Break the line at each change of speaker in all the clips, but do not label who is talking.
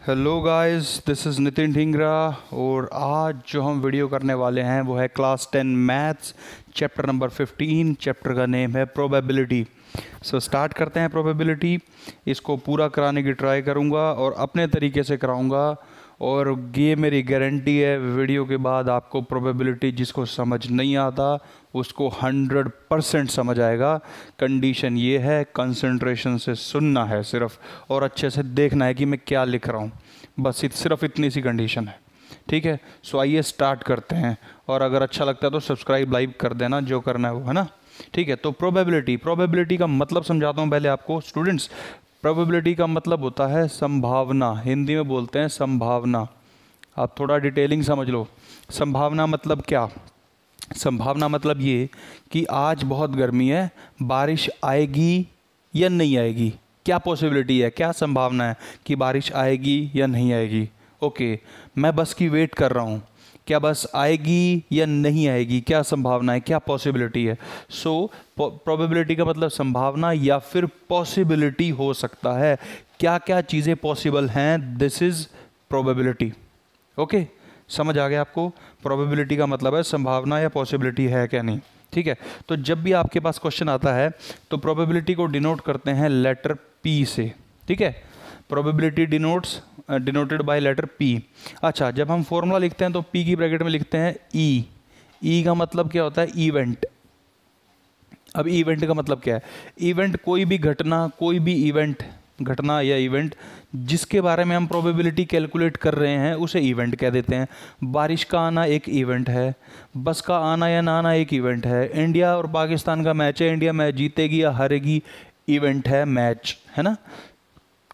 Hello guys, this is Nitin Dhingra. और आज जो हम वीडियो करने वाले हैं वो है class 10 maths chapter number 15। Chapter का नेम है प्रोबेबिलिटी। सो स्टार्ट करते हैं प्रोबेबिलिटी। इसको पूरा कराने की ट्राई करूँगा और अपने तरीके से कराऊँगा, और ये मेरी गारंटी है वीडियो के बाद आपको प्रोबेबिलिटी जिसको समझ नहीं आता उसको 100% समझ आएगा। कंडीशन ये है, कंसंट्रेशन से सुनना है सिर्फ, और अच्छे से देखना है कि मैं क्या लिख रहा हूँ। बस सिर्फ इतनी सी कंडीशन है, ठीक है। सो आइए स्टार्ट करते हैं, और अगर अच्छा लगता है तो सब्सक्राइब लाइक कर देना, जो करना है वो, है ना। ठीक है, तो प्रोबेबिलिटी का मतलब समझाता हूँ पहले आपको स्टूडेंट्स। प्रोबेबिलिटी का मतलब होता है संभावना, हिंदी में बोलते हैं संभावना। आप थोड़ा डिटेलिंग समझ लो। संभावना मतलब क्या? संभावना मतलब ये कि आज बहुत गर्मी है, बारिश आएगी या नहीं आएगी। क्या पॉसिबिलिटी है, क्या संभावना है कि बारिश आएगी या नहीं आएगी। ओके, मैं बस की वेट कर रहा हूँ, क्या बस आएगी या नहीं आएगी, क्या संभावना है, क्या पॉसिबिलिटी है। सो प्रोबेबिलिटी का मतलब संभावना या फिर पॉसिबिलिटी हो सकता है। क्या क्या चीज़ें पॉसिबल हैं, दिस इज़ प्रोबेबिलिटी। ओके, समझ आ गया आपको। प्रोबेबिलिटी का मतलब है संभावना या पॉसिबिलिटी है क्या नहीं। ठीक है, तो जब भी आपके पास क्वेश्चन आता है तो प्रोबेबिलिटी को डिनोट करते हैं लेटर पी से। ठीक है, probability denoted by letter P. अच्छा, जब हम फॉर्मूला लिखते हैं तो पी की ब्रैकेट में लिखते हैं ई। ई का मतलब क्या होता है? इवेंट। अब इवेंट का मतलब क्या है? इवेंट कोई भी घटना, कोई भी इवेंट, घटना या इवेंट जिसके बारे में हम प्रोबेबिलिटी कैलकुलेट कर रहे हैं उसे इवेंट कह देते हैं। बारिश का आना एक इवेंट है, बस का आना या ना आना एक इवेंट है, इंडिया और पाकिस्तान का मैच है, इंडिया मैच जीतेगी या हारेगी, इवेंट है मैच, है ना।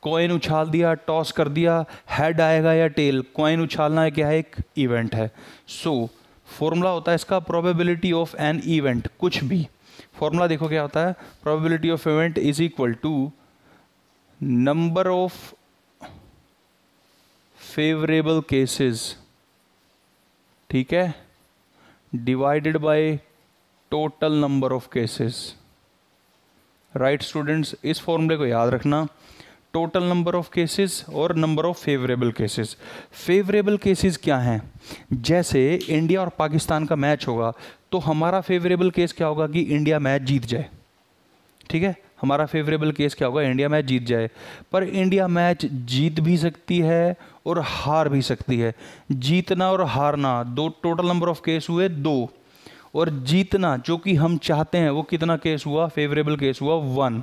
कॉइन उछाल दिया, टॉस कर दिया, हेड आएगा या टेल, कॉइन उछालना है, क्या है? एक इवेंट है। सो फॉर्मूला होता है इसका प्रोबेबिलिटी ऑफ एन इवेंट। कुछ भी फॉर्मूला देखो क्या होता है, probability of event is equal to number of favourable cases, ठीक है, divided by total number of cases. Right students, इस फॉर्मूले को याद रखना। टोटल नंबर ऑफ केसेस और number of favourable cases. Favourable cases क्या हैं? जैसे इंडिया और पाकिस्तान का मैच होगा तो हमारा फेवरेबल केस क्या होगा कि इंडिया मैच जीत जाए। ठीक है, हमारा फेवरेबल केस क्या होगा? इंडिया मैच जीत जाए। पर इंडिया मैच जीत भी सकती है और हार भी सकती है। जीतना और हारना दो, टोटल नंबर ऑफ केस हुए दो, और जीतना जो कि हम चाहते हैं वो कितना केस हुआ? फेवरेबल केस हुआ 1।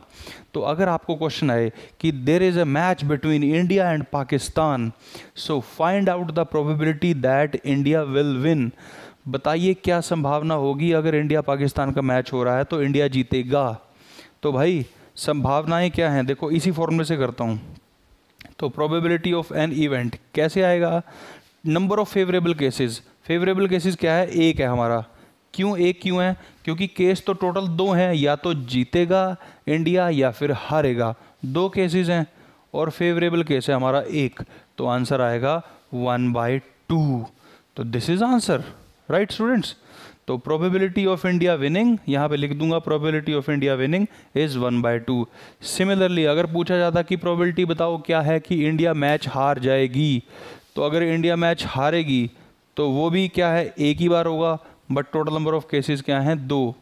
तो अगर आपको क्वेश्चन आए कि there is a match between India and Pakistan, so find out the probability that India will win. बताइए क्या संभावना होगी अगर इंडिया पाकिस्तान का मैच हो रहा है तो इंडिया जीतेगा। तो भाई संभावनाएं क्या हैं, देखो इसी फॉर्मूले से करता हूँ। तो प्रोबेबिलिटी ऑफ एन इवेंट कैसे आएगा? Number of favourable cases. Favourable cases क्या है? एक है हमारा। क्यों एक क्यों है? क्योंकि केस तो टोटल दो हैं, या तो जीतेगा इंडिया या फिर हारेगा। दो केसेस हैं और फेवरेबल केस है हमारा एक, तो आंसर आएगा 1/2। तो this is answer. Right students, तो प्रोबेबिलिटी ऑफ इंडिया विनिंग, यहाँ पे लिख दूंगा probability of India winning is 1/2। Similarly अगर पूछा जाता कि प्रोबेबिलिटी बताओ क्या है कि इंडिया मैच हार जाएगी, तो अगर इंडिया मैच हारेगी तो वो भी क्या है? एक ही बार होगा, but total number of cases क्या हैं? 2,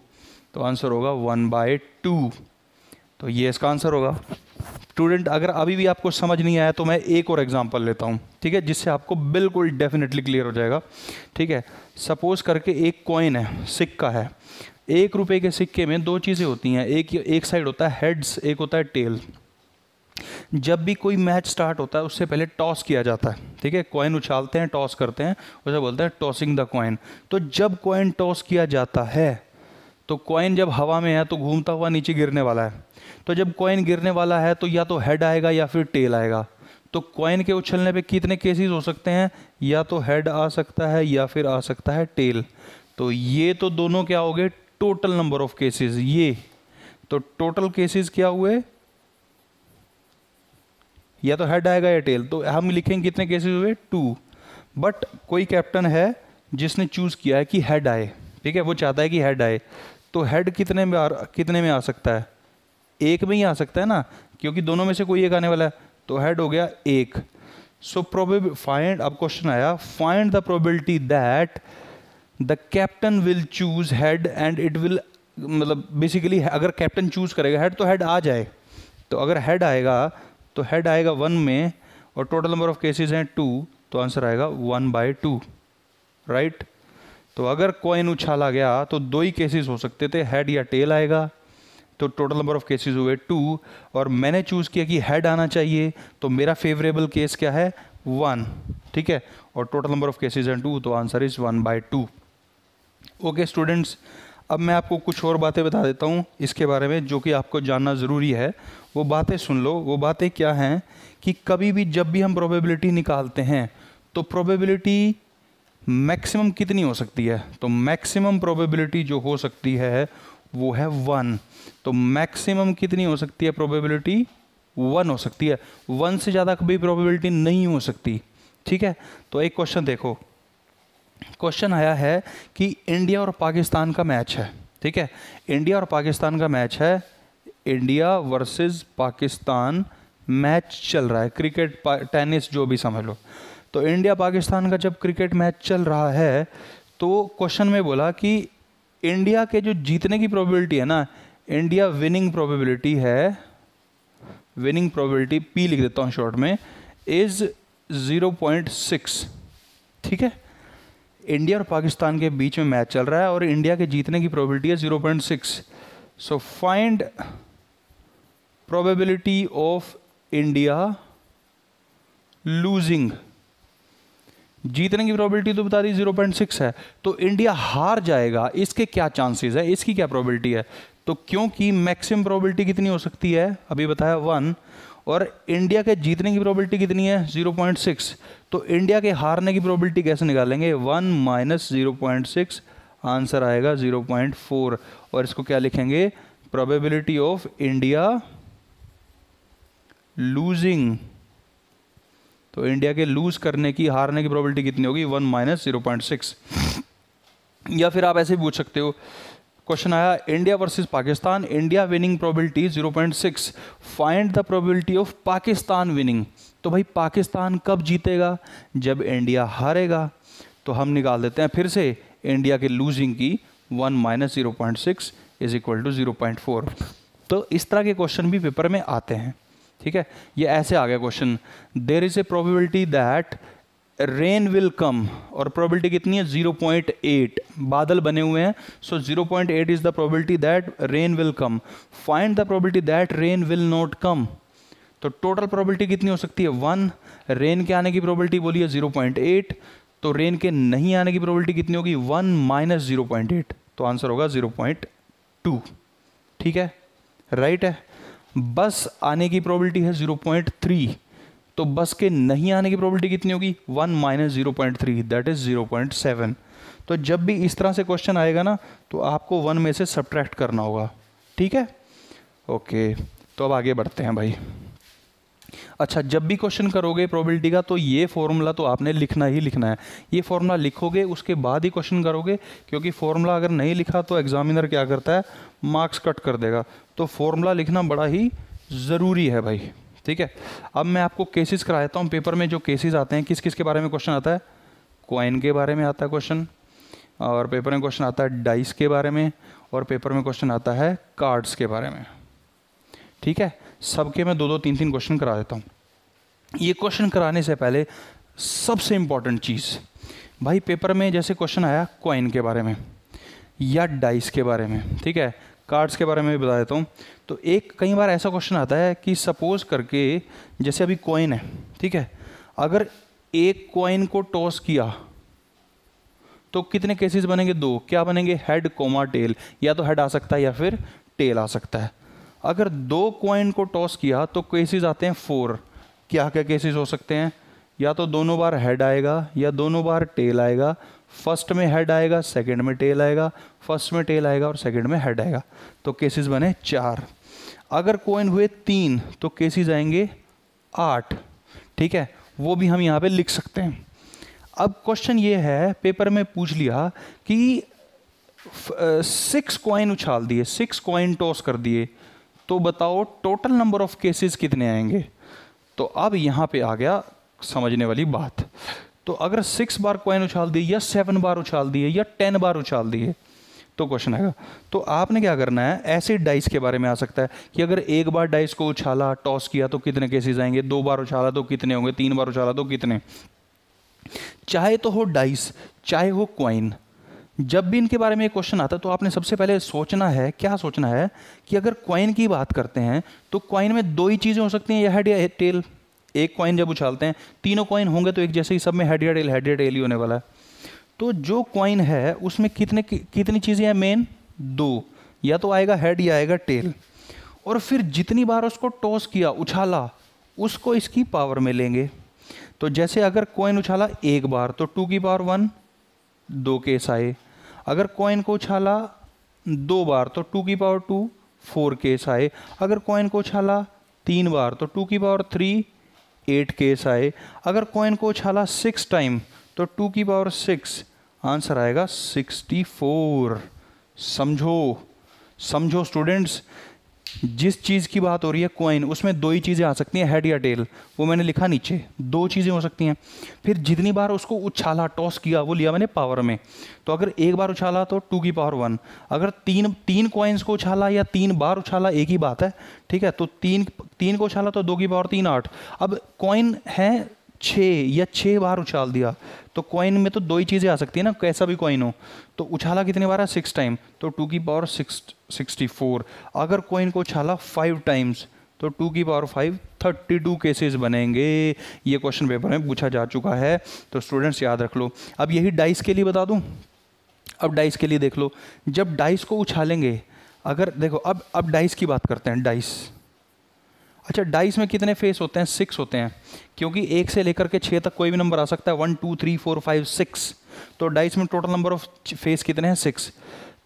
तो आंसर होगा 1/2। तो ये इसका आंसर होगा। स्टूडेंट अगर अभी भी आपको समझ नहीं आया तो मैं एक और एग्जांपल लेता हूँ, ठीक है, जिससे आपको बिल्कुल डेफिनेटली क्लियर हो जाएगा। ठीक है, सपोज करके एक कॉइन है, सिक्का है। 1 रुपये के सिक्के में दो चीज़ें होती हैं, एक साइड होता है हेड्स, एक होता है टेल। जब भी कोई मैच स्टार्ट होता है उससे पहले टॉस किया जाता है। ठीक है, कॉइन उछालते हैं, टॉस करते हैं, उसे बोलते हैं टॉसिंग द कॉइन। तो जब कॉइन टॉस किया जाता है तो कॉइन जब हवा में है तो घूमता हुआ नीचे गिरने वाला है। तो जब कॉइन गिरने वाला है तो या तो हेड आएगा या फिर टेल आएगा। तो कॉइन के उछलने पे कितने केसेस हो सकते हैं? या तो हेड आ सकता है या फिर आ सकता है टेल। तो ये तो दोनों क्या हो गए? Total number of cases. ये तो टोटल केसेस क्या हुए? या तो हेड आएगा या टेल। तो हम लिखेंगे कितने केसेस हुए? 2। बट कोई कैप्टन है जिसने चूज किया है कि हेड आए। ठीक है, वो चाहता है कि हेड आए। तो हेड कितने में आ सकता है? एक में ही आ सकता है ना, क्योंकि दोनों में से कोई एक आने वाला है। तो हेड हो गया 1। सो फाइंड, अब क्वेश्चन आया find the probability that the captain will choose head and it will, मतलब बेसिकली अगर कैप्टन चूज करेगा हेड तो हेड आ जाए। तो अगर हेड आएगा तो हेड आएगा 1 में और टोटल नंबर ऑफ केसेस हैं 2, तो आंसर आएगा 1/2, राइट। तो अगर कॉइन उछाला गया तो 2 ही केसेस हो सकते थे, हेड या टेल आएगा, तो टोटल नंबर ऑफ केसेस हुए 2, और मैंने चूज़ किया कि हेड आना चाहिए, तो मेरा फेवरेबल केस क्या है 1, ठीक है, और टोटल नंबर ऑफ केसेस हैं 2, तो आंसर इज 1/2। ओके स्टूडेंट्स, अब मैं आपको कुछ और बातें बता देता हूँ इसके बारे में जो कि आपको जानना ज़रूरी है। वो बातें सुन लो। वो बातें क्या हैं कि कभी भी जब भी हम प्रोबेबिलिटी निकालते हैं तो प्रोबेबिलिटी मैक्सिमम कितनी हो सकती है, तो मैक्सिमम प्रोबेबिलिटी जो हो सकती है वो है 1। तो मैक्सिमम कितनी हो सकती है प्रोबेबिलिटी, 1 हो सकती है। 1 से ज़्यादा कभी प्रोबेबिलिटी नहीं हो सकती, ठीक है। तो एक क्वेश्चन देखो, क्वेश्चन आया है कि इंडिया और पाकिस्तान का मैच है, ठीक है, इंडिया और पाकिस्तान का मैच है, इंडिया वर्सेस पाकिस्तान मैच चल रहा है, क्रिकेट टेनिस जो भी समझ लो। तो इंडिया पाकिस्तान का जब क्रिकेट मैच चल रहा है तो क्वेश्चन में बोला कि इंडिया के जो जीतने की प्रोबेबिलिटी है ना, इंडिया विनिंग प्रोबेबिलिटी है, विनिंग प्रोबेबिलिटी पी लिख देता हूँ शॉर्ट में, इज 0.6, ठीक है। इंडिया और पाकिस्तान के बीच में मैच चल रहा है और इंडिया के जीतने की प्रोबेबिलिटी है 0.6। So find probability of India losing, जीतने की प्रोबेबिलिटी तो बता दी 0.6 है, तो इंडिया हार जाएगा, इसके क्या चांसेस है, इसकी क्या प्रोबेबिलिटी है, तो क्योंकि मैक्सिमम प्रोबेबिलिटी कितनी हो सकती है अभी बताया 1, और इंडिया के जीतने की प्रोबेबिलिटी कितनी है 0.6, तो इंडिया के हारने की प्रोबेबिलिटी कैसे निकालेंगे, 1 - 0.6, आंसर आएगा 0.4, और इसको क्या लिखेंगे, प्रोबेबिलिटी ऑफ इंडिया लूजिंग। तो इंडिया के लूज करने की, हारने की प्रोबेबिलिटी कितनी होगी, 1 - 0.6। या फिर आप ऐसे पूछ सकते हो, क्वेश्चन आया India versus Pakistan, India winning probability 0.6, find the probability of Pakistan winning. तो भाई पाकिस्तान कब जीतेगा, जब इंडिया हारेगा। तो हम निकाल देते हैं फिर से इंडिया के लूजिंग की, 1 - 0.6 = 0.4। तो इस तरह के क्वेश्चन भी पेपर में आते हैं, ठीक है। ये ऐसे आ गया question, there is a probability that rain will come, और प्रोबेबिलिटी कितनी है 0.8, बादल बने हुए हैं, so 0.8 is the probability that rain will come, find the probability that rain will not come. तो टोटल प्रोबेबिलिटी कितनी हो सकती है 1, रेन के आने की प्रोबेबिलिटी बोली है 0.8, तो रेन के नहीं आने की प्रोबेबिलिटी कितनी होगी 1 - 0.8, तो आंसर होगा 0.2, ठीक है, राइट है। बस आने की प्रोबेबिलिटी है 0.3, तो बस के नहीं आने की प्रोबेबिलिटी कितनी होगी 1 - 0.3, दैट इज 0.7। तो जब भी इस तरह से क्वेश्चन आएगा ना तो आपको 1 में से सब्ट्रैक्ट करना होगा, ठीक है। ओके, तो अब आगे बढ़ते हैं भाई। अच्छा, जब भी क्वेश्चन करोगे प्रोबेबिलिटी का तो ये फॉर्मूला तो आपने लिखना ही लिखना है, ये फॉर्मूला लिखोगे उसके बाद ही क्वेश्चन करोगे, क्योंकि फॉर्मूला अगर नहीं लिखा तो एग्जामिनर क्या करता है, मार्क्स कट कर देगा। तो फॉर्मूला लिखना बड़ा ही ज़रूरी है भाई, ठीक है। अब मैं आपको केसेस कराता हूँ, पेपर में जो केसेस आते हैं किस किस के बारे में क्वेश्चन आता है, कॉइन के बारे में आता है क्वेश्चन, और पेपर में क्वेश्चन आता है डाइस के बारे में, और पेपर में क्वेश्चन आता है कार्ड्स के बारे में, ठीक है। सबके मैं 2-2, 3-3 क्वेश्चन करा देता हूँ। ये क्वेश्चन कराने से पहले सबसे इम्पॉर्टेंट चीज़ भाई, पेपर में जैसे क्वेश्चन आया कॉइन के बारे में या डाइस के बारे में, ठीक है, कार्ड्स के बारे में भी बता देता हूँ। तो एक कई बार ऐसा क्वेश्चन आता है कि सपोज करके जैसे अभी कॉइन है, ठीक है, अगर एक कॉइन को टॉस किया तो कितने केसेस बनेंगे, 2, क्या बनेंगे, हेड कोमा टेल, या तो हेड आ सकता है या फिर टेल आ सकता है। अगर 2 कॉइन को टॉस किया तो केसेस आते हैं 4, क्या क्या केसेस हो सकते हैं, या तो दोनों बार हेड आएगा या दोनों बार टेल आएगा, फर्स्ट में हेड आएगा सेकंड में टेल आएगा, फर्स्ट में टेल आएगा और सेकंड में हेड आएगा, तो केसेस बने 4। अगर कॉइन हुए 3 तो केसेस आएंगे 8, ठीक है, वो भी हम यहाँ पे लिख सकते हैं। अब क्वेश्चन ये है, पेपर में पूछ लिया कि 6 कॉइन उछाल दिए, 6 कॉइन टॉस कर दिए, तो बताओ टोटल नंबर ऑफ केसेस कितने आएंगे। तो अब यहाँ पे आ गया समझने वाली बात। तो अगर 6 बार कॉइन उछाल दी या 7 बार उछाल दिए या 10 बार उछाल दिए तो क्वेश्चन आएगा। तो आपने क्या करना है, ऐसे डाइस के बारे में आ सकता है कि अगर एक बार डाइस को उछाला, टॉस किया तो कितने केसेस आएंगे, 2 बार उछाला तो कितने होंगे, 3 बार उछाला तो कितने। चाहे तो हो डाइस चाहे हो कॉइन, जब भी इनके बारे में क्वेश्चन आता है तो आपने सबसे पहले सोचना है, क्या सोचना है कि अगर कॉइन की बात करते हैं तो कॉइन में 2 ही चीज़ें हो सकती हैं, या हेड या टेल। एक कॉइन जब उछालते हैं, तीनों कॉइन होंगे तो एक जैसे ही सब में हेड या टेल ही होने वाला है। तो जो कॉइन है उसमें कितनी चीज़ें हैं मेन, 2, या तो आएगा हेड या आएगा टेल। और फिर जितनी बार उसको टॉस किया, उछाला, उसको इसकी पावर में लेंगे। तो जैसे अगर कॉइन उछाला 1 बार तो 2 की पावर 1, 2 केस आए। अगर कॉइन को उछाला 2 बार तो 2 की पावर 2, 4 केस आए। अगर कॉइन को उछाला 3 बार तो 2 की पावर 3, 8 केस आए। अगर कॉइन को उछाला 6 टाइम तो 2 की पावर 6, आंसर आएगा 64। समझो स्टूडेंट्स, जिस चीज़ की बात हो रही है कॉइन, उसमें 2 ही चीज़ें आ सकती हैं, हेड या टेल। वो मैंने लिखा नीचे, 2 चीज़ें हो सकती हैं। फिर जितनी बार उसको उछाला, टॉस किया, वो लिया मैंने पावर में। तो अगर 1 बार उछाला तो 2 की पावर 1। अगर तीन कॉइन्स को उछाला या 3 बार उछाला, एक ही बात है, ठीक है। तो 3 को उछाला तो 2 की पावर 3, 8। अब कॉइन है 6 या 6 बार उछाल दिया तो कॉइन में तो 2 ही चीज़ें आ सकती है ना, कैसा भी कॉइन हो। तो उछाला कितने बार है, 6 टाइम, तो 2 की पावर 64। अगर कॉइन को उछाला 5 टाइम्स तो 2 की पावर 5, 32 केसेस बनेंगे। ये क्वेश्चन पेपर में पूछा जा चुका है, तो स्टूडेंट्स याद रख लो। अब यही डाइस के लिए बता दूं। अब डाइस के लिए देख लो, जब डाइस को उछालेंगे, अगर देखो अब डाइस की बात करते हैं, डाइस। अच्छा, डाइस में कितने फेस होते हैं, 6 होते हैं, क्योंकि 1 से लेकर के 6 तक कोई भी नंबर आ सकता है, 1 2 3 4 5 6। तो डाइस में टोटल नंबर ऑफ फेस कितने हैं, 6।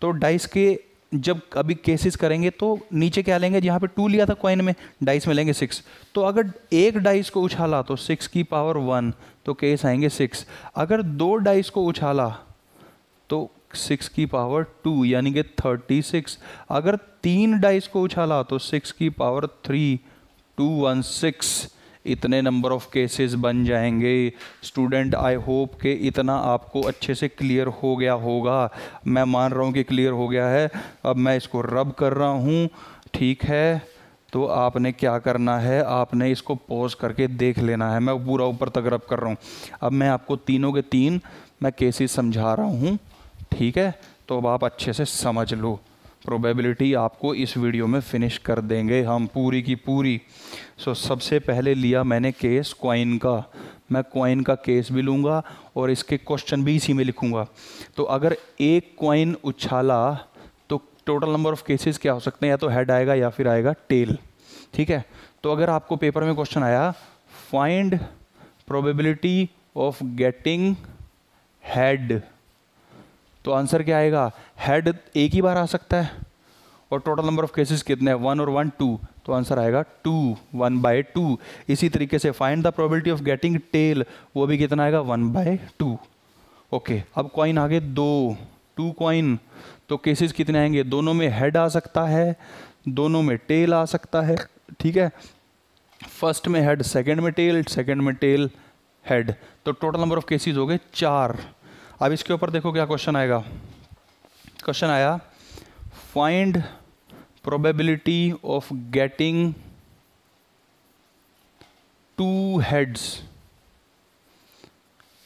तो डाइस के जब अभी केसेस करेंगे तो नीचे क्या लेंगे, जहाँ पे 2 लिया था कॉइन में, डाइस में लेंगे 6। तो अगर एक डाइस को उछाला तो 6 की पावर 1, तो केस आएंगे 6। अगर 2 डाइस को उछाला तो 6 की पावर 2 यानी कि 36। अगर 3 डाइस को उछाला तो 6 की पावर 3, 216। इतने नंबर ऑफ केसेस बन जाएंगे। स्टूडेंट, आई होप कि इतना आपको अच्छे से क्लियर हो गया होगा। मैं मान रहा हूँ कि क्लियर हो गया है। अब मैं इसको रब कर रहा हूँ, ठीक है। तो आपने क्या करना है, आपने इसको पॉज करके देख लेना है। मैं पूरा ऊपर तक रब कर रहा हूँ। अब मैं आपको तीनों के 3 मैं केसेस समझा रहा हूँ, ठीक है। तो अब आप अच्छे से समझ लो। प्रोबेबिलिटी आपको इस वीडियो में फिनिश कर देंगे हम पूरी की पूरी। सो सबसे पहले लिया मैंने केस कॉइन का। मैं कॉइन का केस भी लूँगा और इसके क्वेश्चन भी इसी में लिखूँगा। तो अगर एक कॉइन उछाला तो टोटल नंबर ऑफ केसेस क्या हो सकते हैं, या तो हेड आएगा या फिर आएगा टेल, ठीक है। तो अगर आपको पेपर में क्वेश्चन आया, find probability of getting head, तो आंसर क्या आएगा, हेड एक ही बार आ सकता है और टोटल नंबर ऑफ केसेस कितने हैं, 1 और 1 2, तो आंसर आएगा 2, 1/2। इसी तरीके से find the probability of getting tail, वो भी कितना आएगा, 1/2। ओके, अब कॉइन आगे 2 कॉइन, तो केसेस कितने आएंगे, दोनों में हेड आ सकता है, दोनों में टेल आ सकता है, ठीक है। फर्स्ट में हेड, सेकंड में टेल, सेकंड में टेल हेड, तो टोटल नंबर ऑफ केसेस हो गए 4। अब इसके ऊपर देखो क्या क्वेश्चन आएगा। क्वेश्चन आया, find probability of getting 2 heads.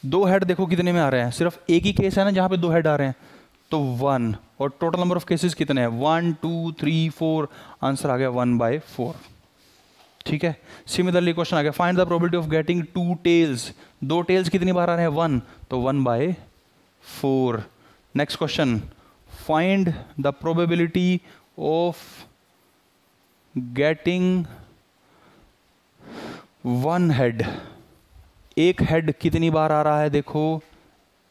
2 head देखो कितने में आ रहे हैं, सिर्फ एक ही केस है ना जहां पे 2 हेड आ रहे हैं, तो 1। और टोटल नंबर ऑफ केसेस कितने हैं, 1 2 3 4, आंसर आ गया 1/4, ठीक है। सिमिलरली क्वेश्चन आ गया, find the probability of getting 2 tails. 2 tails कितनी बार आ रहे हैं, 1, तो 1/4। Next question, find the probability of getting 1 head. एक हेड कितनी बार आ रहा है, देखो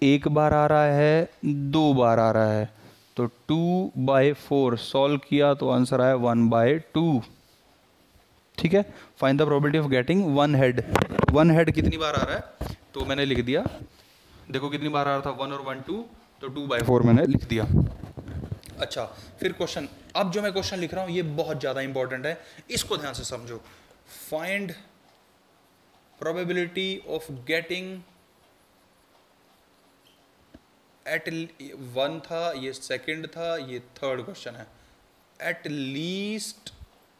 1 बार आ रहा है, 2 बार आ रहा है, तो 2/4। सॉल्व किया तो आंसर आया 1/2, ठीक है। Find the probability of getting 1 head. 1 head कितनी बार आ रहा है, तो मैंने लिख दिया, देखो कितनी बार आ रहा था, 1 और 1 2, तो 2/4 मैंने लिख दिया। अच्छा, फिर क्वेश्चन, अब जो मैं क्वेश्चन लिख रहा हूं ये बहुत ज़्यादा इंपॉर्टेंट है, इसको ध्यान से समझो। Find probability of getting eight, one था, ये सेकंड था, ये थर्ड क्वेश्चन है, at least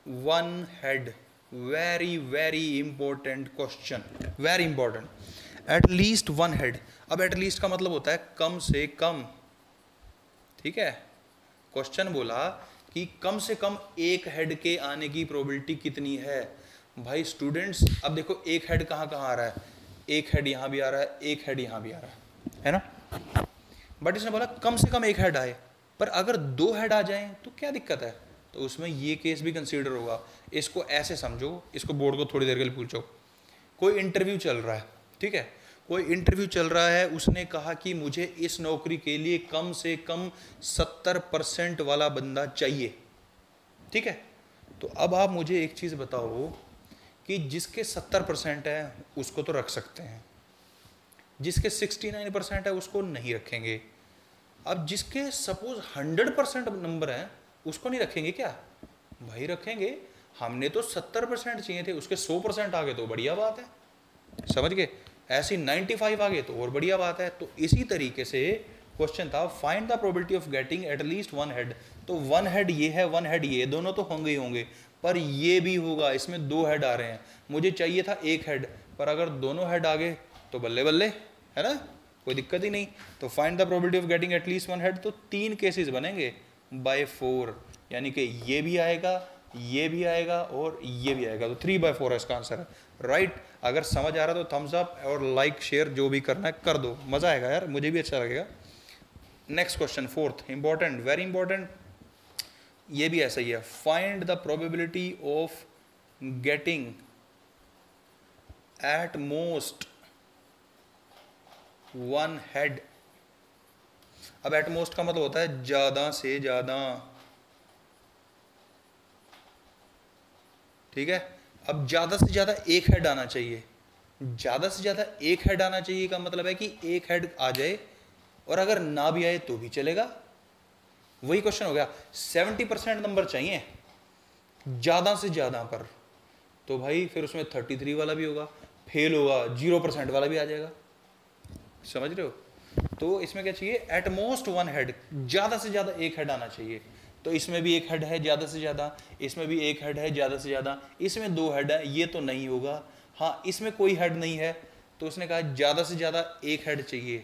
one head, very very important question, very important, at least one head. अब एट लीस्ट का मतलब होता है कम से कम, ठीक है, क्वेश्चन बोला कि कम से कम एक हेड के आने की प्रोबेबिलिटी कितनी है। भाई स्टूडेंट्स अब देखो एक हेड कहाँ कहाँ आ रहा है, एक हेड यहाँ भी आ रहा है, एक हेड यहाँ भी आ रहा है ना, बट इसने बोला कम से कम एक हेड आए, पर अगर दो हेड आ जाएं तो क्या दिक्कत है, तो उसमें ये केस भी कंसीडर होगा। इसको ऐसे समझो, इसको बोर्ड को थोड़ी देर के लिए पूछो, कोई इंटरव्यू चल रहा है, ठीक है, कोई इंटरव्यू चल रहा है, उसने कहा कि मुझे इस नौकरी के लिए कम से कम 70% वाला बंदा चाहिए, ठीक है, तो अब आप मुझे एक चीज़ बताओ कि जिसके 70% है उसको तो रख सकते हैं, जिसके 69% है उसको नहीं रखेंगे, अब जिसके सपोज 100% नंबर है उसको नहीं रखेंगे क्या, भाई रखेंगे, हमने तो 70% चाहिए थे, उसके 100% आ गए तो बढ़िया बात है, समझ गए, ऐसी 95 आ गए तो और बढ़िया बात है। तो इसी तरीके से क्वेश्चन था find the probability of getting at least one head, तो वन हेड ये है, वन हेड ये, दोनों तो होंगे ही होंगे, पर ये भी होगा, इसमें दो हेड आ रहे हैं, मुझे चाहिए था एक हेड, पर अगर दोनों हेड आ गए तो बल्ले बल्ले, है ना, कोई दिक्कत ही नहीं। तो find the probability of getting at least one head, तो तीन केसेस बनेंगे बाय 4, यानी कि ये भी आएगा, ये भी आएगा और ये भी आएगा, तो 3/4 है इसका आंसर है, राइट। अगर समझ आ रहा है तो थम्स अप और लाइक शेयर जो भी करना है कर दो, मज़ा आएगा यार, मुझे भी अच्छा लगेगा। Next question, fourth, important, very important, ये भी ऐसा ही है, find the probability of getting at most one head. अब एट मोस्ट का मतलब होता है ज्यादा से ज्यादा, ठीक है, अब ज्यादा से ज्यादा एक हेड आना चाहिए, ज्यादा से ज्यादा एक हेड आना चाहिए का मतलब है कि एक हेड आ जाए, और अगर ना भी आए तो भी चलेगा, वही क्वेश्चन हो गया। 70% नंबर चाहिए ज्यादा से ज्यादा पर, तो भाई फिर उसमें 33 वाला भी होगा, फेल होगा 0% वाला भी आ जाएगा, समझ रहे हो। तो इसमें क्या चाहिए, एट मोस्ट वन हेड, ज्यादा से ज्यादा एक हेड आना चाहिए, तो इसमें भी एक हेड है ज्यादा से ज्यादा, इसमें भी एक हेड है ज्यादा से ज्यादा, इसमें दो हेड है, ये तो नहीं होगा, हाँ इसमें कोई हेड नहीं है, तो उसने कहा ज्यादा से ज्यादा एक हेड चाहिए,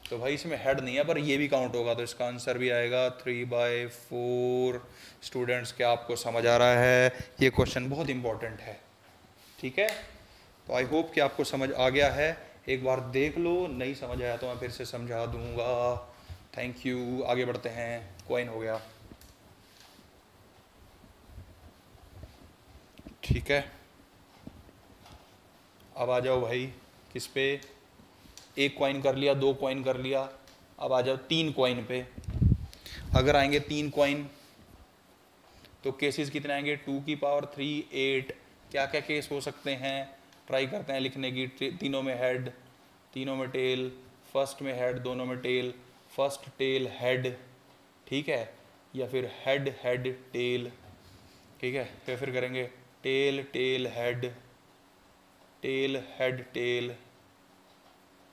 तो भाई इसमें हेड नहीं है पर ये भी काउंट होगा, तो इसका आंसर भी आएगा 3/4। स्टूडेंट्स क्या आपको समझ आ रहा है, ये क्वेश्चन बहुत इंपॉर्टेंट है, ठीक है, तो आई होप कि आपको समझ आ गया है, एक बार देख लो, नहीं समझ आया तो मैं फिर से समझा दूंगा। थैंक यू, आगे बढ़ते हैं, क्वाइन हो गया, ठीक है, अब आ जाओ भाई किस पे, एक क्वाइन कर लिया, दो क्वाइन कर लिया, अब आ जाओ 3 क्वाइन पे। अगर आएंगे 3 क्वाइन तो केसेस कितने आएंगे, 2 की पावर 3 8, क्या क्या केस हो सकते हैं, ट्राई करते हैं लिखने की, तीनों में हेड, तीनों में टेल, फर्स्ट में हेड, दोनों में टेल, फर्स्ट टेल हेड, ठीक है, या फिर हेड हेड टेल, ठीक है, फिर करेंगे tail tail head, tail head tail,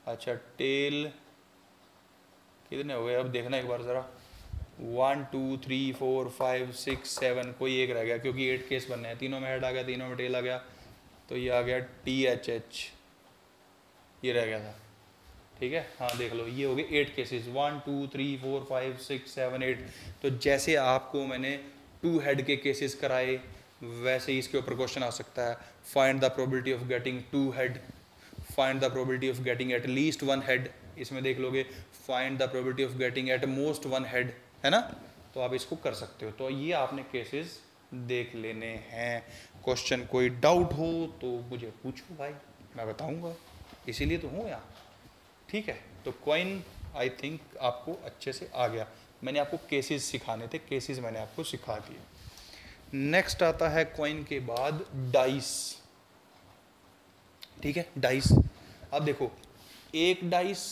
अच्छा टेल कितने हो गए, अब देखना एक बार ज़रा, 1 2 3 4 5 6 7, कोई एक रह गया क्योंकि 8 केस बनने हैं, तीनों में हेड आ गया, तीनों में टेल आ गया, तो ये आ गया THH, ये रह गया था, ठीक है, हाँ देख लो ये हो गए 8 केसेस, 1 2 3 4 5 6 7 8। तो जैसे आपको मैंने 2 हेड के केसेस कराए वैसे ही इसके ऊपर क्वेश्चन आ सकता है, find the probability of getting 2 head, find the probability of getting at least one head, इसमें देख लोगे find the probability of getting at most one head, है ना, तो आप इसको कर सकते हो। तो ये आपने केसेस देख लेने हैं, क्वेश्चन कोई डाउट हो तो मुझे पूछो भाई, मैं बताऊंगा, इसीलिए तो हूँ यहाँ, ठीक है। तो क्वाइन आई थिंक आपको अच्छे से आ गया, मैंने आपको केसेस सिखाने थे, केसेस मैंने आपको सिखा दिए। नेक्स्ट आता है क्वाइन के बाद डाइस, ठीक है, डाइस। अब देखो एक डाइस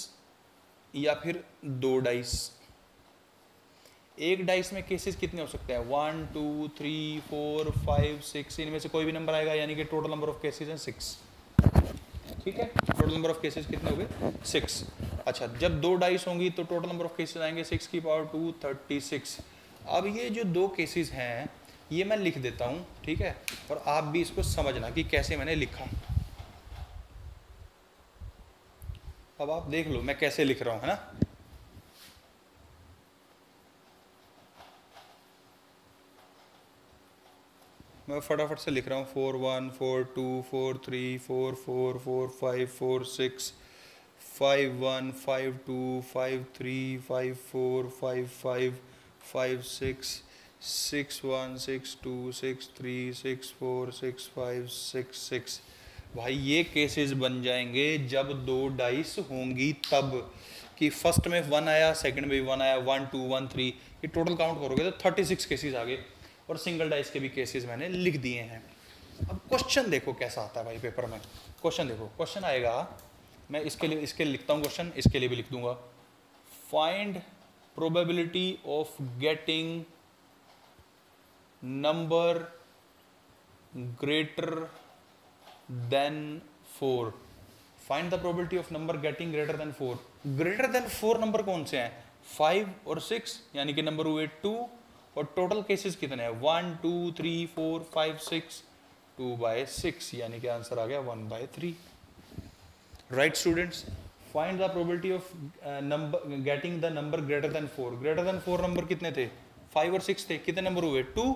या फिर 2 डाइस, एक डाइस में केसेस कितने हो सकते हैं, 1 2 3 4 5 6, इनमें से कोई भी नंबर आएगा, यानी कि टोटल नंबर ऑफ केसेस हैं 6, ठीक है, टोटल नंबर ऑफ केसेस कितने हो गए 6। अच्छा, जब 2 डाइस होंगी तो टोटल नंबर ऑफ केसेस आएंगे 6 की पावर 2 36। अब ये जो 2 केसेस हैं ये मैं लिख देता हूँ, ठीक है, और आप भी इसको समझना कि कैसे मैंने लिखा। अब आप देख लो मैं कैसे लिख रहा हूँ, है ना। मैं फटाफट से लिख रहा हूँ 4 1 4 2 4 3 4 4 4 5 4 6 5 1 5 2 5 3 5 4 5 5 5 6 6 1 6 2 6 3 6 4 6 5 6 6। भाई ये केसेस बन जाएंगे जब 2 डाइस होंगी तब, कि फर्स्ट में 1 आया, सेकंड में भी 1 आया, 1 2 1 3, ये टोटल काउंट करोगे तो 36 केसेस आ गए। और सिंगल डाइस के भी केसेस मैंने लिख दिए हैं। अब क्वेश्चन देखो कैसा आता है भाई पेपर में। क्वेश्चन देखो, क्वेश्चन आएगा, मैं इसके लिए लिखता हूँ क्वेश्चन, इसके लिए भी लिख दूंगा। Find probability of getting number greater than 4। Find the probability of number getting greater than 4। Greater than 4 number कौन से हैं? 5 और 6, यानी कि नंबर हुए 2, और टोटल केसेस कितने हैं? 1 2 3 4 5 6, 2/6, यानी कि आंसर आ गया 1/3। Right students, find the probability of number getting the number greater than 4। Greater than 4 number कितने थे? 5 और 6 थे। कितने नंबर हुए? 2,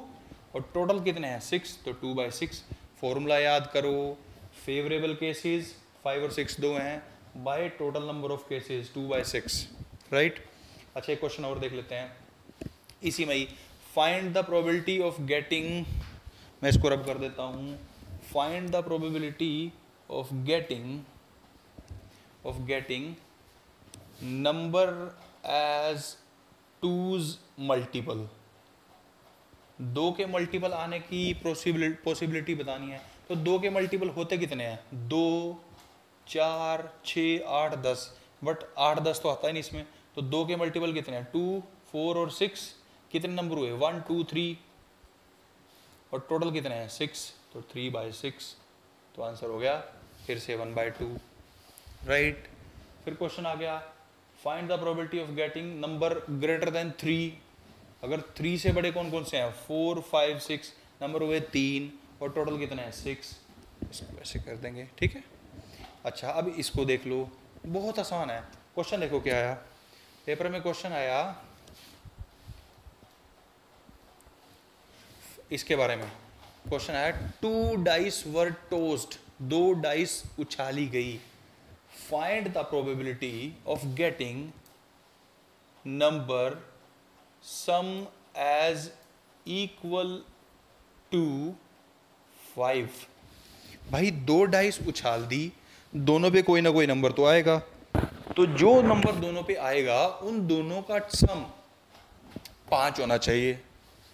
और टोटल कितने हैं? 6, तो 2/6। फॉर्मूला याद करो, फेवरेबल केसेस 5 और 6 दो हैं, by total number of cases 2/6। Right. अच्छा, एक क्वेश्चन और देख लेते हैं इसी में ही। Find the probability of getting, मैं इसको रब कर देता हूँ, find the probability of getting number as 2's multiple. 2 के मल्टीपल आने की पॉसिबिलिटी बतानी है। तो 2 के मल्टीपल होते कितने हैं? 2 4 6 8 10, बट 8 10 तो आता है नहीं इसमें। तो 2 के मल्टीपल कितने हैं? 2 4 और 6, कितने नंबर हुए? 1 2 3, और टोटल कितने हैं? 6, तो 3/6, तो आंसर हो गया फिर से 1/2। राइट। फिर क्वेश्चन आ गया, find the probability of getting number greater than 3। अगर 3 से बड़े कौन कौन से हैं? 4 5 6, नंबर हुए 3, और टोटल कितने हैं? 6। इसको ऐसे कर देंगे, ठीक है। अच्छा, अब इसको देख लो, बहुत आसान है। क्वेश्चन देखो क्या आया पेपर में। क्वेश्चन आया इसके बारे में। क्वेश्चन आया 2 डाइस वर टोस्ड, 2 डाइस उछाली गई। Find the probability of getting number sum as equal to 5। भाई 2 डाइस उछाल दी, दोनों पे कोई ना कोई नंबर तो आएगा, तो जो नंबर दोनों पे आएगा उन दोनों का सम 5 होना चाहिए।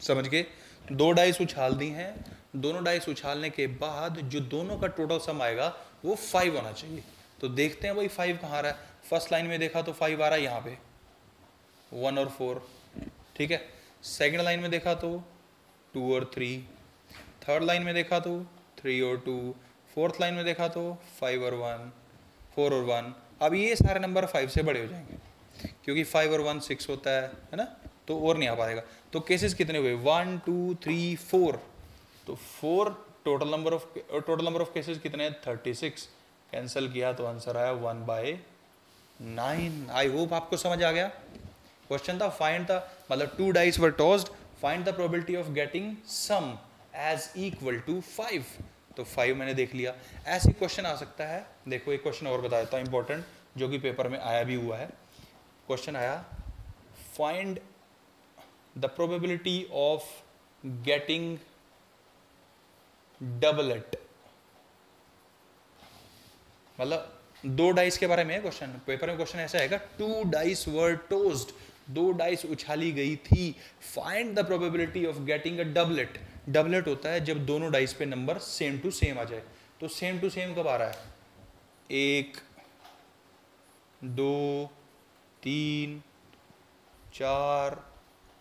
समझ गए? 2 डाइस उछाल दी हैं, दोनों डाइस उछालने के बाद जो दोनों का टोटल सम आएगा वो 5 होना चाहिए। तो देखते हैं भाई 5 कहाँ आ रहा है। फर्स्ट लाइन में देखा तो 5 आ रहा है यहाँ पे, 1 और 4, ठीक है। सेकंड लाइन में देखा तो 2 और 3, थर्ड लाइन में देखा तो 3 और 2, फोर्थ लाइन में देखा तो 5 और 1, 4 और 1। अब ये सारे नंबर 5 से बड़े हो जाएंगे, क्योंकि 5 और 1 6 होता है ना, तो और नहीं आ पाएगा। तो केसेस कितने हुए? 1 2 3 4, तो 4 टोटल नंबर ऑफ केसेस कितने हैं? 36। कैंसिल किया तो आंसर आया 1/9। आई होप आपको समझ आ गया। क्वेश्चन था फाइंड द, मतलब 2 dice were tossed, find the probability of getting sum as equal to 5। तो 5 मैंने देख लिया। ऐसे क्वेश्चन आ सकता है। देखो एक क्वेश्चन और बता देता हूँ इंपॉर्टेंट, जो कि पेपर में आया भी हुआ है। क्वेश्चन आया, find the probability of getting doublet. मतलब 2 डाइस के बारे में है क्वेश्चन। पेपर में क्वेश्चन ऐसा आएगा, 2 डाइस वर टोस्ड, 2 डाइस उछाली गई थी। Find the probability of getting a doublet. Doublet होता है जब दोनों डाइस पे नंबर सेम टू सेम आ जाए। तो सेम टू सेम कब आ रहा है? 1 2 3 4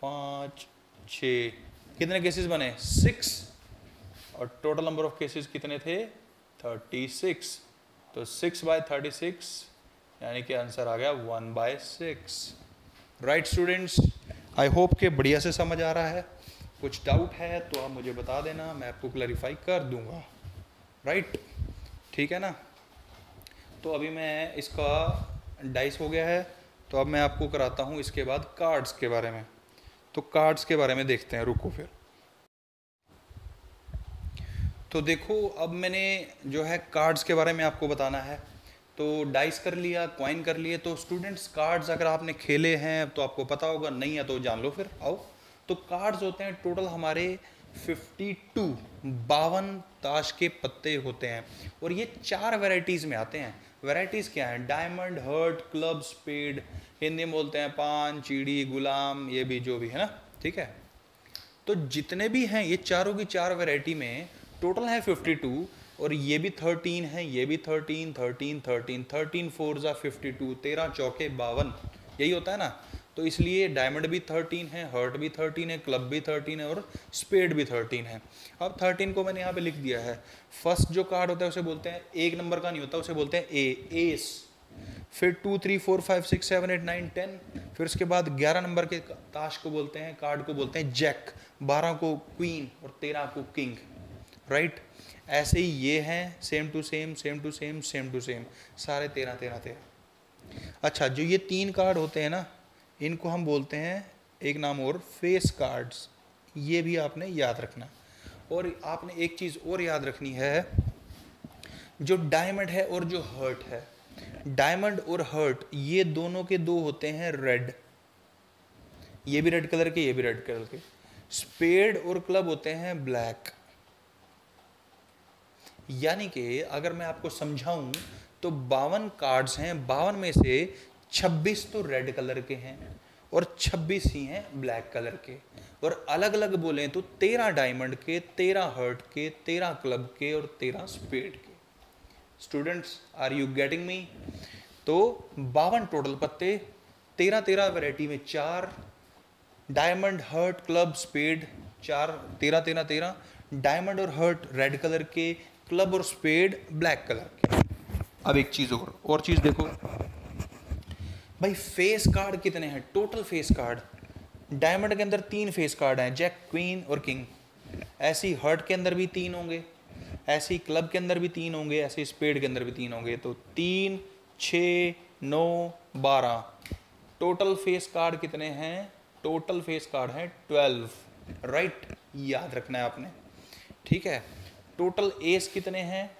5 6, कितने केसेस बने? 6, और टोटल नंबर ऑफ केसेस कितने थे? 36। तो 6/36 यानी कि आंसर आ गया 1/6। राइट स्टूडेंट्स, आई होप के बढ़िया से समझ आ रहा है। कुछ डाउट है तो आप मुझे बता देना, मैं आपको क्लैरिफाई कर दूंगा। राइट, ठीक है ना। तो अभी मैं इसका डाइस हो गया है, तो अब मैं आपको कराता हूँ इसके बाद कार्ड्स के बारे में। तो कार्ड्स के बारे में देखते हैं, रुको फिर। तो देखो, अब मैंने जो है कार्ड्स के बारे में आपको बताना है। तो डाइस कर लिया, कॉइन कर लिए। तो स्टूडेंट्स, कार्ड्स अगर आपने खेले हैं तो आपको पता होगा, नहीं है तो जान लो फिर, आओ। तो कार्ड्स होते हैं टोटल हमारे 52 ताश के पत्ते होते हैं, और ये 4 वैरायटीज़ में आते हैं। वैरायटीज़ क्या हैं? Diamond, heart, club, spade. Hindi में बोलते हैं पान, चीड़ी, गुलाम, ये भी जो भी है ना, ठीक है। तो जितने भी हैं ये चारों की 4 वैरायटी में टोटल है 52, और ये भी 13 है, ये भी 13, 13, 13, 13 4 जा 52, 13 चौके 52, यही होता है ना। तो इसलिए डायमंड भी 13 है, हर्ट भी 13 है, क्लब भी 13 है, और स्पेड भी 13 है। अब 13 को मैंने यहाँ पे लिख दिया है। फर्स्ट जो कार्ड होता है उसे बोलते हैं, एक नंबर का नहीं होता, उसे बोलते हैं एस। फिर 2 3 4 5 6 7 8 9 10। फिर उसके बाद 11 नंबर के ताश को बोलते हैं, कार्ड को बोलते हैं जैक, 12 को क्वीन और 13 को किंग। राइट, ऐसे ही ये हैं, same to same, same to same, same to same, सारे 13 13 13। अच्छा, जो ये 3 कार्ड होते हैं ना, इनको हम बोलते हैं एक नाम और, फेस कार्ड्स। ये भी आपने याद रखना। और आपने एक चीज़ और याद रखनी है, जो डायमंड है और जो हर्ट है, डायमंड और हर्ट ये दोनों के दो होते हैं रेड, ये भी रेड कलर के, ये भी रेड कलर के। स्पेड और क्लब होते हैं ब्लैक। यानी कि अगर मैं आपको समझाऊं तो 52 कार्ड्स हैं, 52 में से 26 तो रेड कलर के हैं और 26 ही हैं ब्लैक कलर के। और अलग अलग बोलें तो 13 डायमंड के, 13 हर्ट के, 13 क्लब के और 13 स्पेड के। Students, are you getting me? तो 52 टोटल पत्ते, 13 13 वैरायटी में 4, diamond, heart, club, spade 4, 13 13 13। Diamond और हर्ट रेड कलर के, क्लब और स्पेड ब्लैक कलर के। अब एक चीज और चीज देखो भाई, फेस कार्ड कितने हैं? टोटल फेस कार्ड, डायमंड के अंदर 3 फेस कार्ड हैं, जैक, क्वीन और किंग। ऐसी हर्ट के अंदर भी 3 होंगे, ऐसी क्लब के अंदर भी 3 होंगे, ऐसे स्पेड के अंदर भी 3 होंगे। तो 3 6 9 12। टोटल फेस कार्ड कितने हैं? टोटल फेस कार्ड है 12। राइट, याद रखना है आपने, ठीक है। टोटल एस कितने हैं?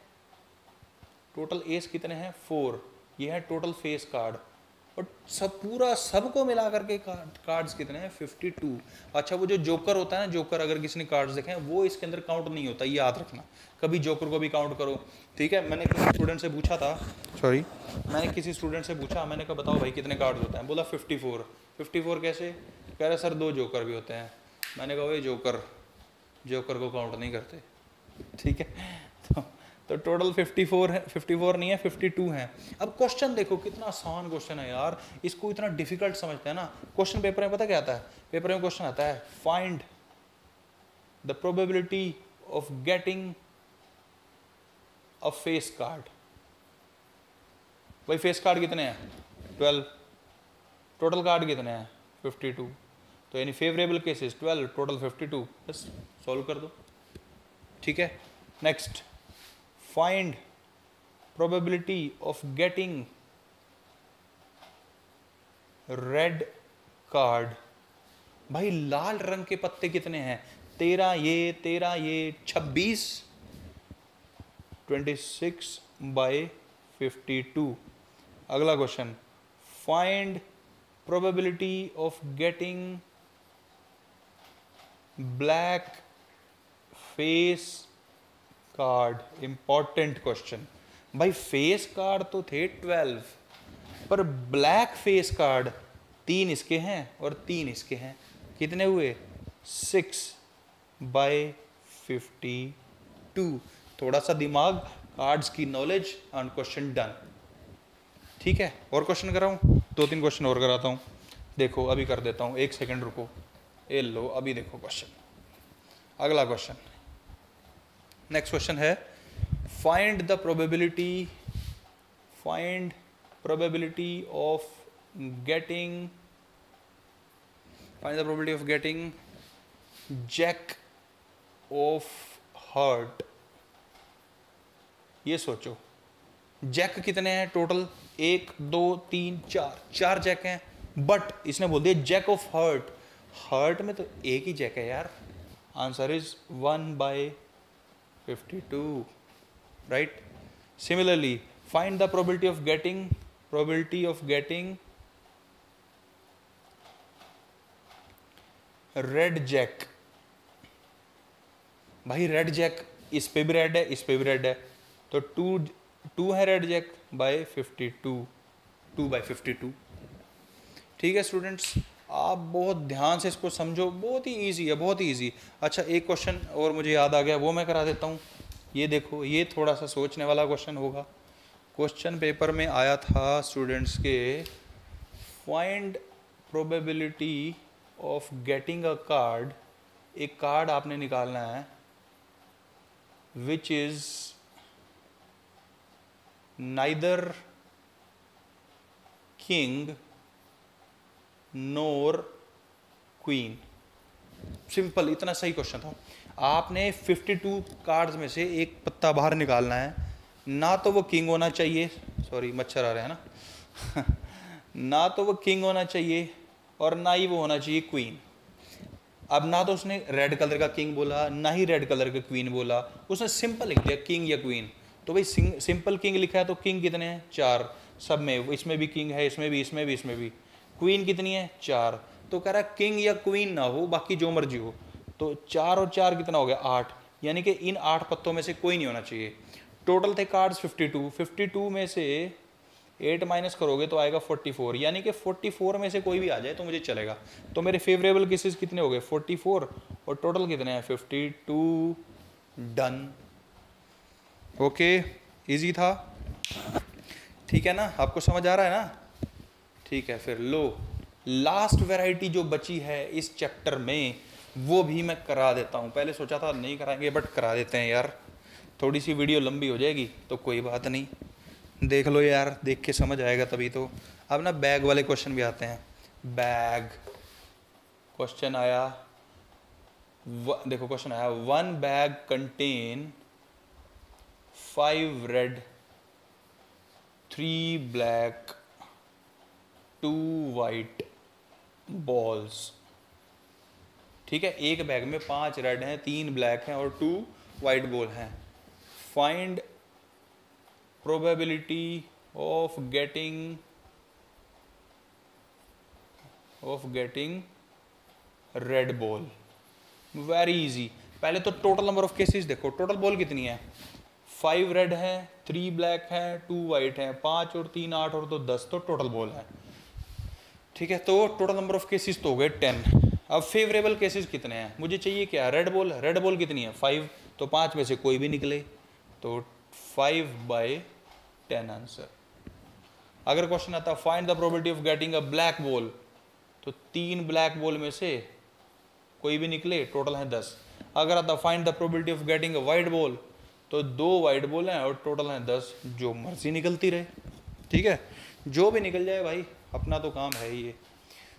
टोटल एस कितने हैं? 4। ये है टोटल फेस कार्ड। और सब पूरा सबको मिला करके कार्ड्स कितने हैं? 52। अच्छा, वो जो जोकर होता है ना, जोकर, अगर किसी ने कार्ड्स देखे हैं वो इसके अंदर काउंट नहीं होता, ये याद रखना। कभी जोकर को भी काउंट करो, ठीक है। मैंने किसी स्टूडेंट से पूछा था, मैंने किसी स्टूडेंट से पूछा, मैंने कहा बताओ भाई कितने कार्ड्स होते हैं? बोला 54। 54 कैसे? कह रहे सर 2 जोकर भी होते हैं। मैंने कहा भाई जोकर को काउंट नहीं करते, ठीक है। तो टोटल 54 है, 54 नहीं है, 52 है। अब क्वेश्चन देखो कितना आसान क्वेश्चन है यार, इसको इतना डिफिकल्ट समझते हैं ना। क्वेश्चन पेपर में पता क्या आता है? पेपर में क्वेश्चन आता है, find the probability of getting a face card. भाई फेस कार्ड कितने हैं? 12। टोटल कार्ड कितने हैं? 52। तो यानी फेवरेबल केसेस 12, टोटल 52। बस सॉल्व कर दो, ठीक है। Next, find probability of getting red card. भाई लाल रंग के पत्ते कितने हैं? 13 ये, 13 ये, 26, 26/52। अगला question, find probability of getting black face card. Important question. भाई फेस कार्ड तो थे 12, पर ब्लैक फेस कार्ड 3 इसके हैं और 3 इसके हैं। कितने हुए? 6/52। थोड़ा सा दिमाग, कार्ड्स की नॉलेज एंड क्वेश्चन डन, ठीक है। और क्वेश्चन कराऊं? 2-3 क्वेश्चन और कराता हूं। देखो अभी कर देता हूं, 1 सेकंड रुको। ये लो, अभी देखो क्वेश्चन। अगला क्वेश्चन, नेक्स्ट क्वेश्चन है, find the probability find probability of getting jack of heart। ये सोचो जैक कितने हैं टोटल, 1 2 3 4 जैक हैं, बट इसने बोल दिया जैक ऑफ हार्ट, हार्ट में तो एक ही जैक है यार। Answer is 1/52, right. Similarly find the probability of getting red jack. भाई रेड जैक, इस पे भी रेड है, इस पे भी रेड है, तो 2 है रेड जैक बाय 52, 2/52। ठीक है स्टूडेंट्स, आप बहुत ध्यान से इसको समझो, बहुत ही इजी है, बहुत ही इजी। अच्छा एक क्वेश्चन और मुझे याद आ गया, वो मैं करा देता हूँ। ये देखो, ये थोड़ा सा सोचने वाला क्वेश्चन होगा। क्वेश्चन पेपर में आया था स्टूडेंट्स के, find probability of getting a card. एक कार्ड आपने निकालना है which is neither king NOR queen. Simple, इतना सही क्वेश्चन था। आपने 52 कार्ड्स में से एक पत्ता बाहर निकालना है, ना तो वो किंग होना चाहिए, सॉरी मच्छर आ रहे हैं ना ना तो वो किंग होना चाहिए और ना ही वो होना चाहिए क्वीन। अब ना तो उसने रेड कलर का किंग बोला, ना ही रेड कलर का क्वीन बोला, उसने सिंपल लिख दिया किंग या क्वीन। तो भाई सिंपल किंग लिखा है तो किंग कितने हैं, 4 सब में, इसमें भी किंग है, इसमें भी, इसमें भी, इसमें भी। क्वीन कितनी है, 4। तो कह रहा है किंग या क्वीन ना हो, बाकी जो मर्जी हो। तो 4 और 4 कितना हो गया, 8, यानी कि इन 8 पत्तों में से कोई नहीं होना चाहिए। टोटल थे कार्ड्स 52 में से 8 माइनस करोगे तो आएगा 44, यानी कि 44 में से कोई भी आ जाए तो मुझे चलेगा। तो मेरे फेवरेबल केसेस कितने हो गए, 44, और टोटल कितने हैं, 52। डन। ओके, इजी था, ठीक है ना, आपको समझ आ रहा है ना। ठीक है, फिर लो लास्ट वैरायटी जो बची है इस चैप्टर में वो भी मैं करा देता हूँ। पहले सोचा था नहीं कराएंगे, बट करा देते हैं यार, थोड़ी सी वीडियो लंबी हो जाएगी तो कोई बात नहीं, देख लो यार, देख के समझ आएगा तभी तो। अब ना बैग वाले क्वेश्चन भी आते हैं। बैग क्वेश्चन आया, देखो क्वेश्चन आया, 1 bag contain 5 red 3 black 2 white balls. ठीक है, एक बैग में 5 रेड हैं, 3 ब्लैक हैं और 2 वाइट बॉल हैं। Find probability of getting red ball. Very easy. पहले तो टोटल नंबर ऑफ केसेस देखो, टोटल बॉल कितनी है, 5 रेड है, 3 ब्लैक है, 2 वाइट है, 5 और 3 8 और 2 10, तो टोटल बॉल है। ठीक है, तो टोटल नंबर ऑफ केसेस तो हो गए 10। अब फेवरेबल केसेस कितने हैं, मुझे चाहिए क्या, रेड बॉल। रेड बॉल कितनी है, 5, तो 5 में से कोई भी निकले, तो 5/10 आंसर। अगर क्वेश्चन आता find the probability of getting a black ball, तो 3 ब्लैक बॉल में से कोई भी निकले, टोटल है 10। अगर आता find the probability of getting a white ball, तो 2 वाइट बॉल हैं और टोटल है 10, जो मर्जी निकलती रहे। ठीक है, जो भी निकल जाए भाई, अपना तो काम है ही ये।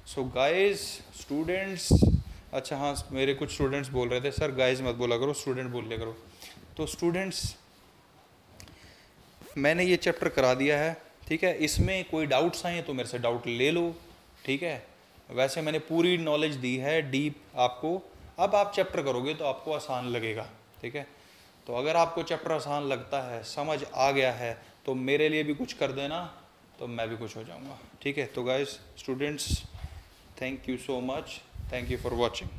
सो गाइज स्टूडेंट्स, अच्छा हाँ, मेरे कुछ स्टूडेंट्स बोल रहे थे सर गाइज मत बोला करो, स्टूडेंट बोल लिया करो। तो स्टूडेंट्स, मैंने ये चैप्टर करा दिया है, ठीक है। इसमें कोई डाउट्स आए तो मेरे से डाउट ले लो, ठीक है। वैसे मैंने पूरी नॉलेज दी है डीप आपको। अब आप चैप्टर करोगे तो आपको आसान लगेगा, ठीक है। तो अगर आपको चैप्टर आसान लगता है, समझ आ गया है, तो मेरे लिए भी कुछ कर देना, तो मैं भी कुछ हो जाऊंगा, ठीक है। तो guys students, thank you so much, thank you for watching.